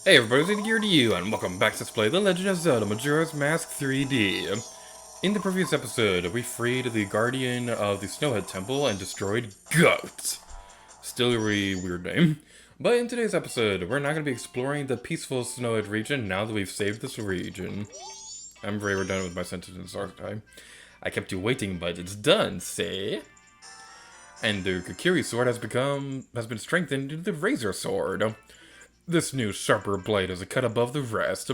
Hey everybody, it's here to you, and welcome back to Let's Play The Legend of Zelda Majora's Mask 3D. In the previous episode, we freed the guardian of the Snowhead Temple and destroyed Goat. Still a really weird name. But in today's episode, we're not going to be exploring the peaceful Snowhead region now that we've saved this region. I'm very redundant with my sentences, aren't I kept you waiting, but it's done, see? And the Kokiri sword has been strengthened into the Razor Sword. This new, sharper blade has a cut above the rest.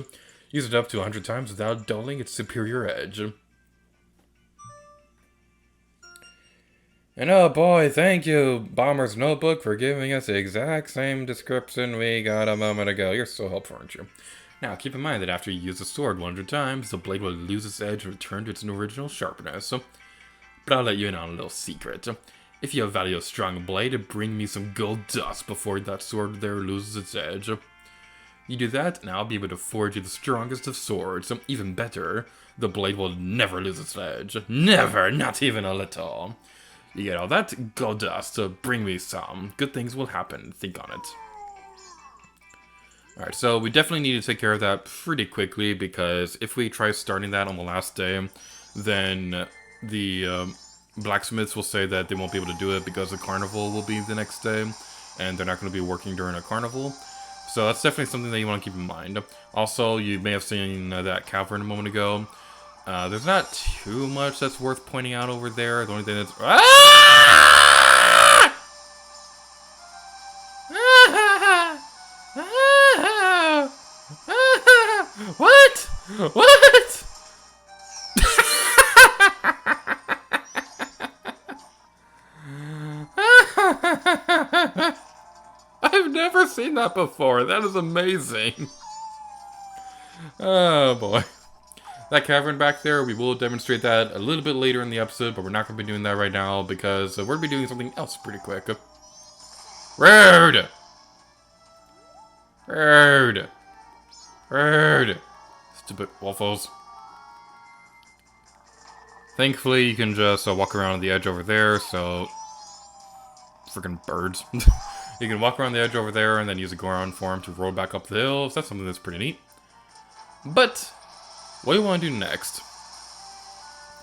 Use it up to 100 times without dulling its superior edge. And oh boy, thank you, Bomber's Notebook, for giving us the exact same description we got a moment ago. You're so helpful, aren't you? Now, keep in mind that after you use the sword 100 times, the blade will lose its edge and return to its original sharpness. But I'll let you in on a little secret. If you value a strong blade, bring me some gold dust before that sword there loses its edge. You do that, and I'll be able to forge you the strongest of swords. Even better, the blade will never lose its edge. Never, not even a little. You get all that? Gold dust, so bring me some. Good things will happen, think on it. Alright, so we definitely need to take care of that pretty quickly, because if we try starting that on the last day, then the blacksmiths will say that they won't be able to do it because the carnival will be the next day, and they're not going to be working during a carnival. So that's definitely something that you want to keep in mind. Also, you may have seen that cavern a moment ago. There's not too much that's worth pointing out over there. The only thing that's... What? What? I've never seen that before. That is amazing. Oh boy. That cavern back there, we will demonstrate that a little bit later in the episode, but we're not going to be doing that right now because we're going to be doing something else pretty quick. Rude! Rude! Rude! Stupid waffles. Thankfully, you can just walk around on the edge over there, so... Freaking birds. You can walk around the edge over there and then use a Goron form to roll back up the hill, so that's something that's pretty neat. But, what do you want to do next?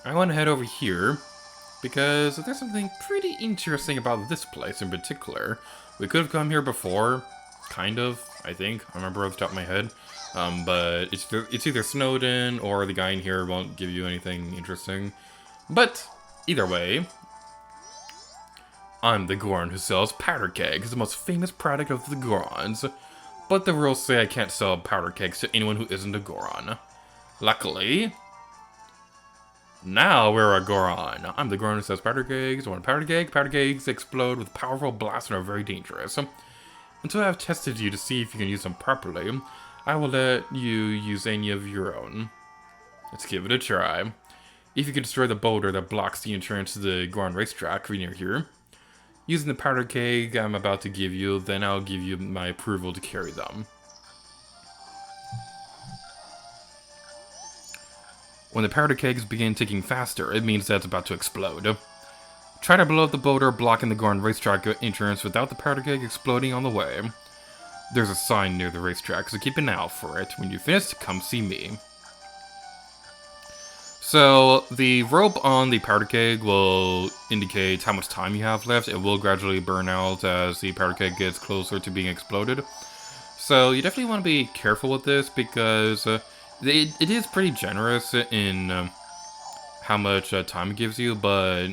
I want to head over here, because there's something pretty interesting about this place in particular. We could have come here before, kind of, I think. I remember off the top of my head. But it's either snowed in, or the guy in here won't give you anything interesting. But, either way, I'm the Goron who sells powder kegs, the most famous product of the Gorons. But the rules say I can't sell powder kegs to anyone who isn't a Goron. Luckily, now we're a Goron. I'm the Goron who sells powder kegs. I want a powder keg? Powder kegs explode with powerful blasts and are very dangerous. Until I've tested you to see if you can use them properly, I will let you use any of your own. Let's give it a try. If you can destroy the boulder that blocks the entrance to the Goron Racetrack near here, using the powder keg I'm about to give you, then I'll give you my approval to carry them. When the powder kegs begin ticking faster, it means that it's about to explode. Try to blow up the boulder blocking the Goron Racetrack entrance without the powder keg exploding on the way. There's a sign near the racetrack, so keep an eye out for it. When you're finished, come see me. So, the rope on the powder keg will indicate how much time you have left. It will gradually burn out as the powder keg gets closer to being exploded. So, you definitely want to be careful with this because it is pretty generous in how much time it gives you, but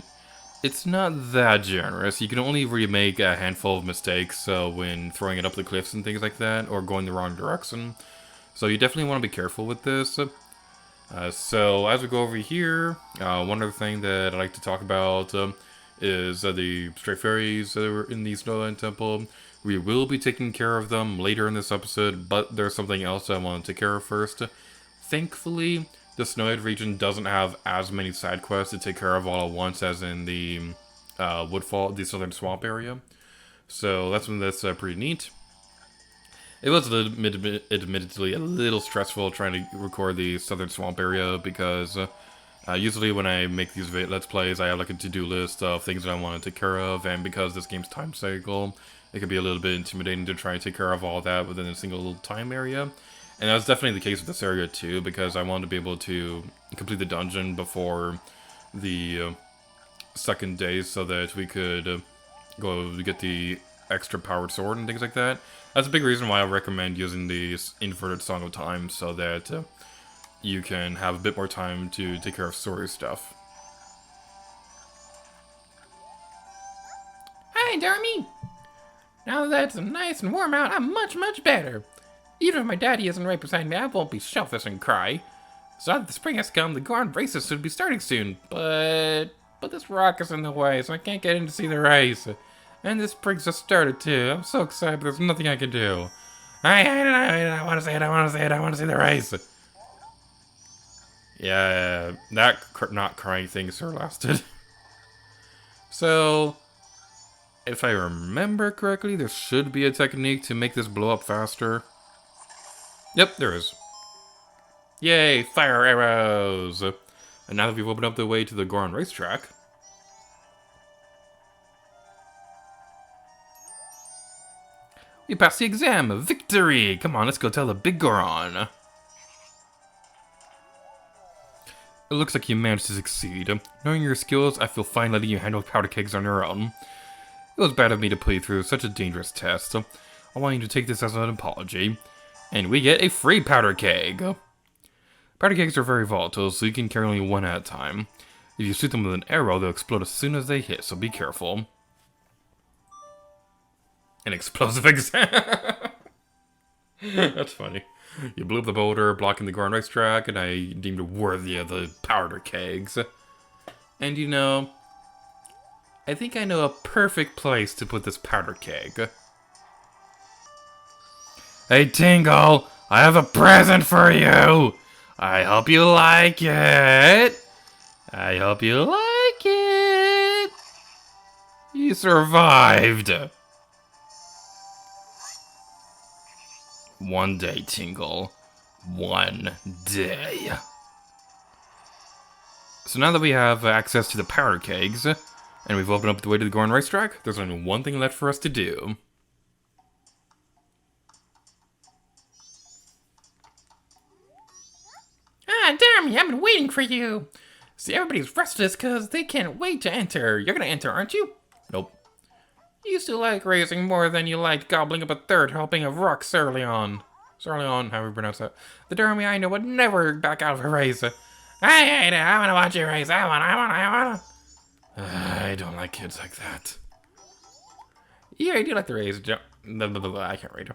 it's not that generous. You can only really make a handful of mistakes when throwing it up the cliffs and things like that, or going the wrong direction. So you definitely want to be careful with this. So as we go over here, one other thing that I like to talk about is the stray fairies that are in the Snowhead Temple. We will be taking care of them later in this episode, but there's something else I want to take care of first. Thankfully, the Snowhead region doesn't have as many side quests to take care of all at once as in the the Southern Swamp area. So that's something that's pretty neat. It was admittedly a little stressful trying to record the Southern Swamp area because usually when I make these Let's Plays, I have like a to-do list of things that I want to take care of, and because this game's time cycle, it could be a little bit intimidating to try and take care of all that within a single time area. And that's definitely the case with this area too, because I wanted to be able to complete the dungeon before the second day so that we could go get the extra powered sword and things like that. That's a big reason why I recommend using the inverted Song of Time, so that you can have a bit more time to take care of story stuff. Hi, Darmy! Now that it's nice and warm out, I'm much, much better. Even if my daddy isn't right beside me, I won't be selfish and cry. So now that the spring has come, the Goron races should be starting soon, but this rock is in the way, so I can't get in to see the race. And this spring's just started too. I'm so excited, but there's nothing I can do. I want to see it, I want to see it, I want to see the race. Yeah, that not crying thing sure lasted. So, if I remember correctly, there should be a technique to make this blow up faster. Yep, there is. Yay, fire arrows! And now that we've opened up the way to the Goron Racetrack, we passed the exam! Victory! Come on, let's go tell the big Goron. It looks like you managed to succeed. Knowing your skills, I feel fine letting you handle powder kegs on your own. It was bad of me to put you through such a dangerous test. I want you to take this as an apology. And we get a free powder keg. Powder kegs are very volatile, so you can carry only one at a time. If you shoot them with an arrow, they'll explode as soon as they hit, so be careful. An explosive exam. That's funny. You blew up the boulder, blocking the Goron Racetrack, and I deemed it worthy of the powder kegs. And you know, I think I know a perfect place to put this powder keg. Hey Tingle, I have a present for you! I hope you like it! I hope you like it! You survived! One day, Tingle. One day. So now that we have access to the powder kegs, and we've opened up the way to the Goron Racetrack, there's only one thing left for us to do. Ah, Darmy, I've been waiting for you. See, everybody's restless because they can't wait to enter. You're gonna enter, aren't you? Nope. You used to like racing more than you liked gobbling up a third helping of rocks early on. However you pronounce that. The Darmy I know would never back out of a race. I wanna watch you race. I wanna. I don't like kids like that. Yeah, I do like the race. I can't read.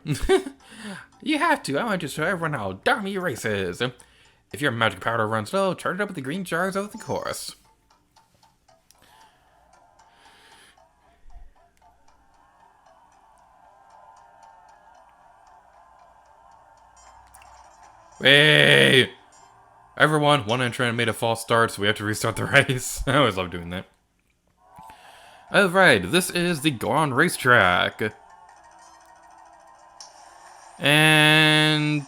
You have to. I want to show everyone how Darmy races. If your magic powder runs low, charge it up with the green jars of the course. Hey! Everyone, one entrant made a false start, so we have to restart the race. I always love doing that. Alright, this is the Goron Racetrack. And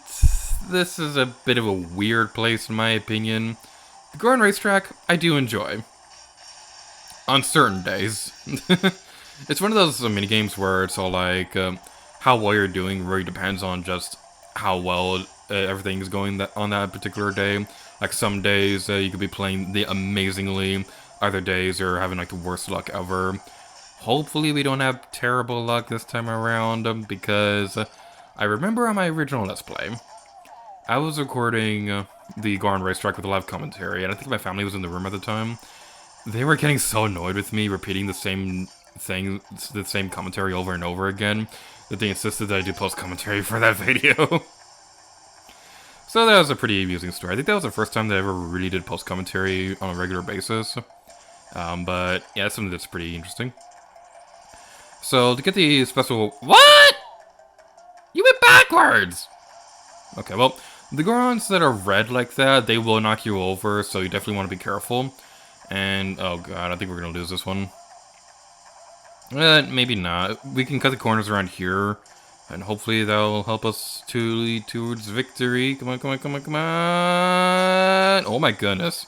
this is a bit of a weird place in my opinion. The Goron Racetrack, I do enjoy. On certain days. It's one of those minigames where it's all like, how well you're doing really depends on just how well everything is going on that particular day. Like some days you could be playing amazingly, other days you're having like the worst luck ever. Hopefully we don't have terrible luck this time around, because I remember on my original Let's Play, I was recording the Goron Racetrack with a live commentary, and I think my family was in the room at the time. They were getting so annoyed with me repeating the same thing, the same commentary over and over again, that they insisted that I do post-commentary for that video. So that was a pretty amusing story. I think that was the first time that I ever really did post-commentary on a regular basis. But yeah, that's something that's pretty interesting. So to get the special... What?! You went backwards! Okay, well, the Gorons that are red like that, they will knock you over, so you definitely want to be careful. And, oh god, I think we're gonna lose this one. Maybe not. We can cut the corners around here, and hopefully that'll help us to lead towards victory. Come on, come on, come on, come on! Oh my goodness.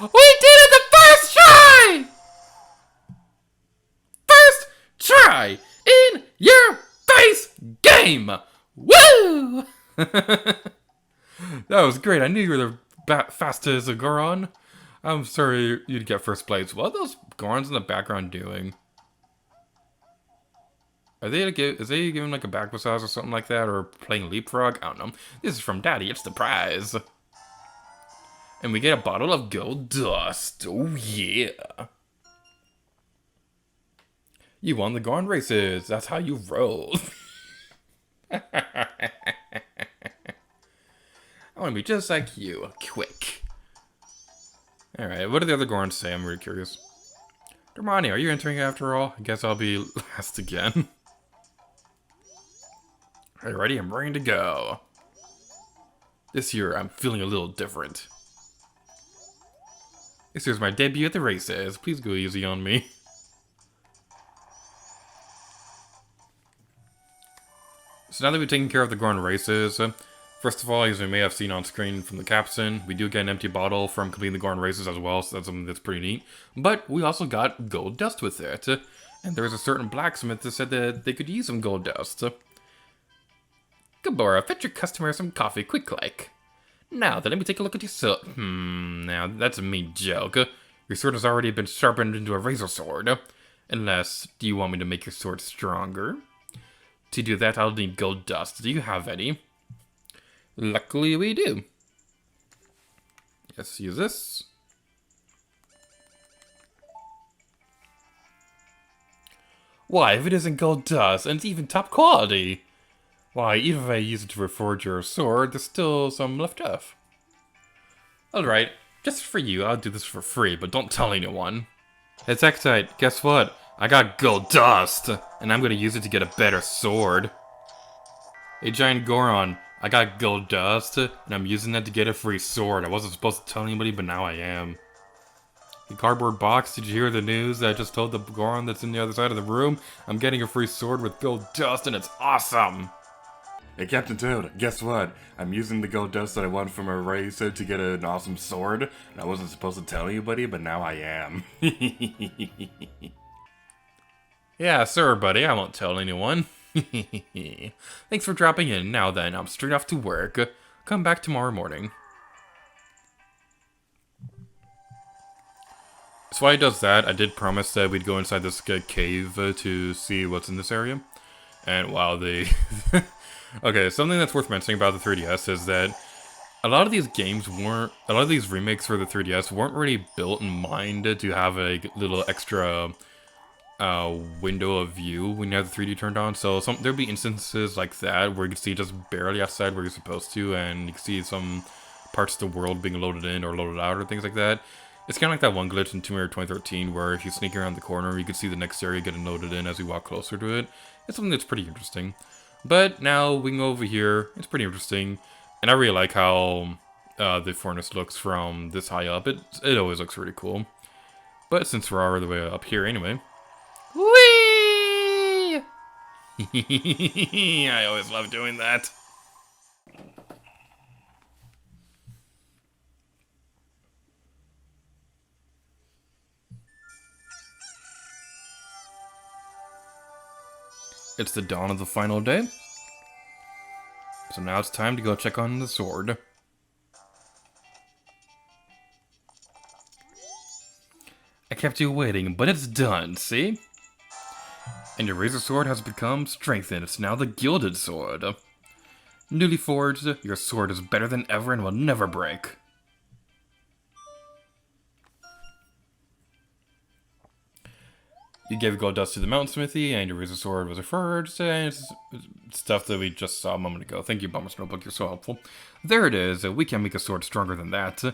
We did it the first try! First try! game! Woo! That was great. I knew you were the fastest Goron. I'm sorry you'd get first place. What are those Gorons in the background doing? Are they is they giving like a back massage or something like that, or playing leapfrog? I don't know. This is from Daddy. It's the prize, and we get a bottle of gold dust. Oh yeah! You won the Goron races. That's how you roll. I want to be just like you. Quick. All right. What do the other Gorons say? I'm really curious. Dermani, are you entering after all? I guess I'll be last again. Are you ready? I'm ready to go. This year, I'm feeling a little different. This is my debut at the races. Please go easy on me. So now that we've taken care of the Goron races, first of all, as we may have seen on screen from the caption, we do get an empty bottle from completing the Goron races as well, so that's something that's pretty neat. But we also got gold dust with it, and there was a certain blacksmith that said that they could use some gold dust. Gabora, fetch your customer some coffee quick-like. Now then, let me take a look at your sword. Now that's a mean joke. Your sword has already been sharpened into a razor sword. Unless, do you want me to make your sword stronger? To do that, I'll need gold dust. Do you have any? Luckily, we do. Let's use this. Why, if it isn't gold dust, and it's even top quality? Why, even if I use it to reforge your sword, there's still some left off. Alright, just for you, I'll do this for free, but don't tell anyone. Hey, Tektite, guess what? I got gold dust, and I'm gonna use it to get a better sword. Hey, Giant Goron, I got gold dust, and I'm using that to get a free sword. I wasn't supposed to tell anybody, but now I am. The cardboard box, did you hear the news that I just told the Goron that's in the other side of the room? I'm getting a free sword with gold dust, and it's awesome! Hey, Captain Toad, guess what? I'm using the gold dust that I won from a race to get an awesome sword, and I wasn't supposed to tell anybody, but now I am. Yeah, sir, buddy, I won't tell anyone. Thanks for dropping in. Now then, I'm straight off to work. Come back tomorrow morning. So while he does that, I did promise that we'd go inside this cave to see what's in this area. And while they... Okay, something that's worth mentioning about the 3DS is that a lot of these games weren't... A lot of these remakes for the 3DS weren't really built in mind to have a little extra window of view when you have the 3D turned on. So there'll be instances like that where you can see just barely outside where you're supposed to, and you can see some parts of the world being loaded in or loaded out or things like that. It's kind of like that one glitch in Tomb Raider 2013 where if you sneak around the corner, you can see the next area getting loaded in as you walk closer to it. It's something that's pretty interesting. But now we can go over here. It's pretty interesting. And I really like how the furnace looks from this high up. It always looks really cool. But since we're all the way up here anyway. Whee! I always love doing that. It's the dawn of the final day. So now it's time to go check on the sword. I kept you waiting, but it's done, see? And your razor sword has become strengthened. It's now the gilded sword. Newly forged, your sword is better than ever and will never break. You gave gold dust to the mountain smithy, and your razor sword was forged, and it's stuff that we just saw a moment ago. Thank you, Bummer's Notebook, you're so helpful. There it is. We can make a sword stronger than that. No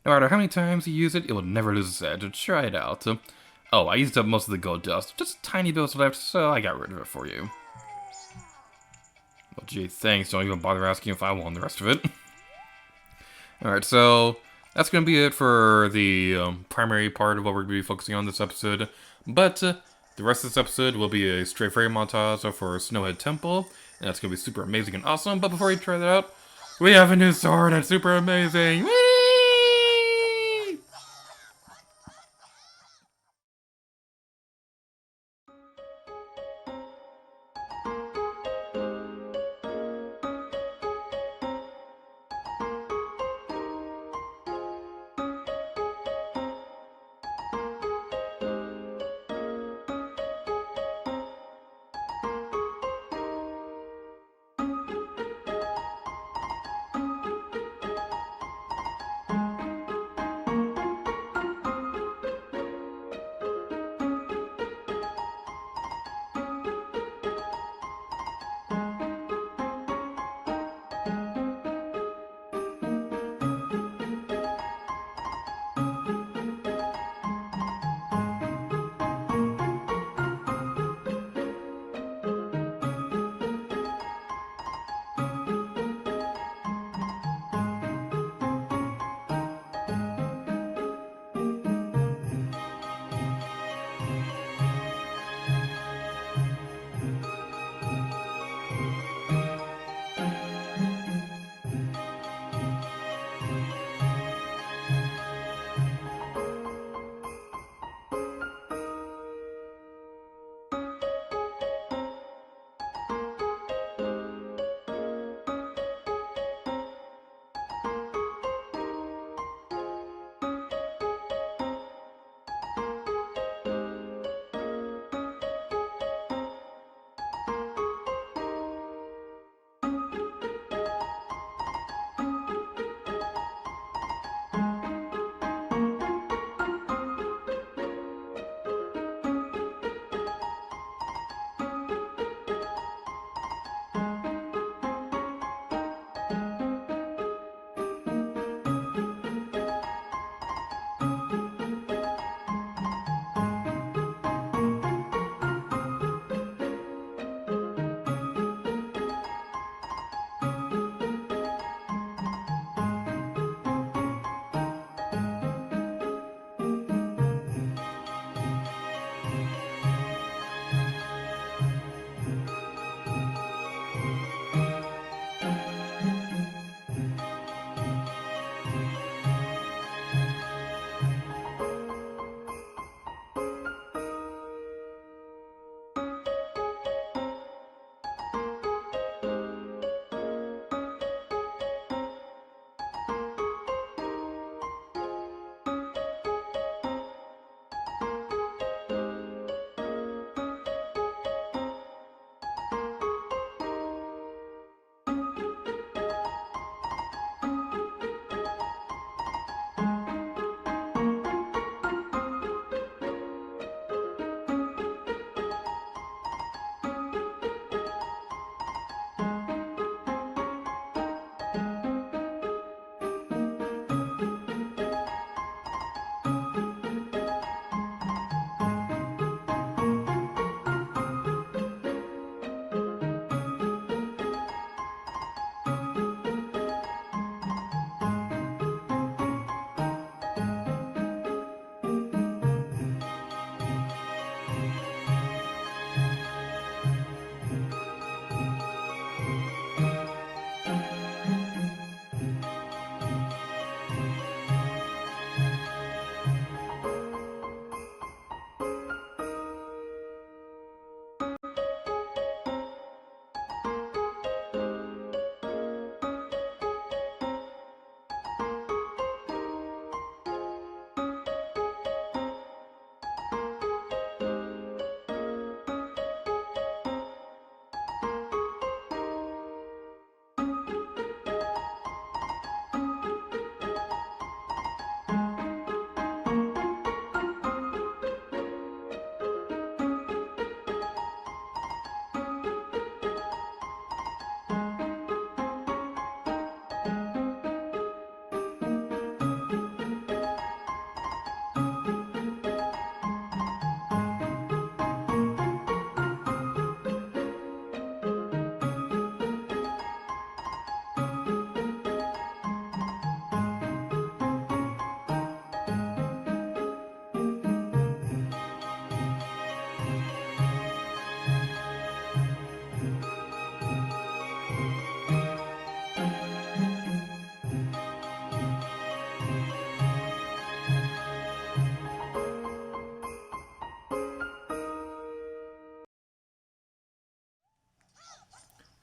matter how many times you use it, it will never lose its edge. Try it out. Oh, I used up most of the gold dust. Just tiny bits left, so I got rid of it for you. Well, gee, thanks. Don't even bother asking if I want the rest of it. Alright, so that's going to be it for the primary part of what we're going to be focusing on this episode. But the rest of this episode will be a straight fairy montage for Snowhead Temple. And that's going to be super amazing and awesome. But before you try that out, we have a new sword and it's super amazing. Whee!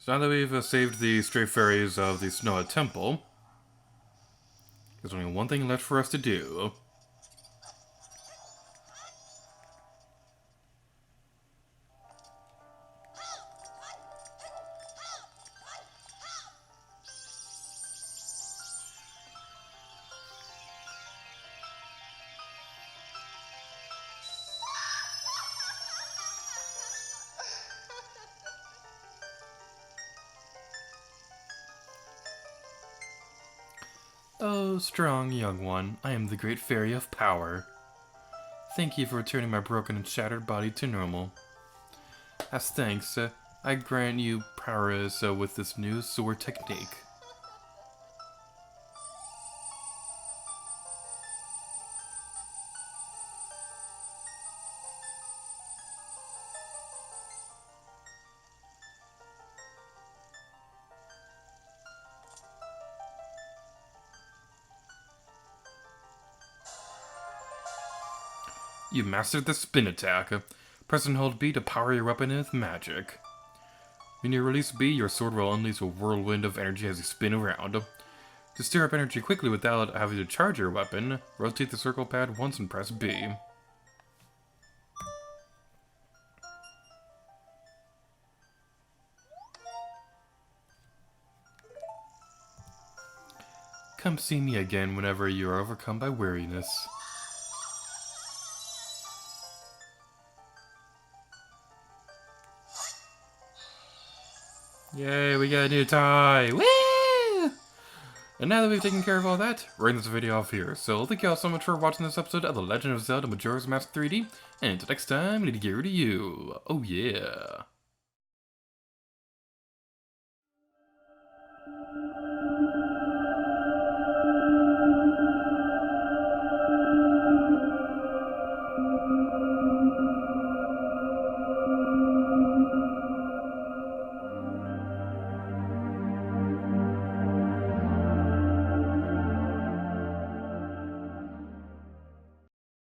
So now that we've saved the stray fairies of the Snowhead Temple, there's only one thing left for us to do. Oh, strong young one, I am the great fairy of power. Thank you for returning my broken and shattered body to normal. As thanks, I grant you prowess with this new sword technique. You mastered the spin attack. Press and hold B to power your weapon with magic. When you release B, your sword will unleash a whirlwind of energy as you spin around. To stir up energy quickly without having to charge your weapon, rotate the circle pad once and press B. Come see me again whenever you are overcome by weariness. Yay, we got a new tie! Woo! And now that we've taken care of all that, we're ending this video off here. So thank you all so much for watching this episode of The Legend of Zelda Majora's Mask 3D. And until next time, we need to get rid of you. Oh yeah.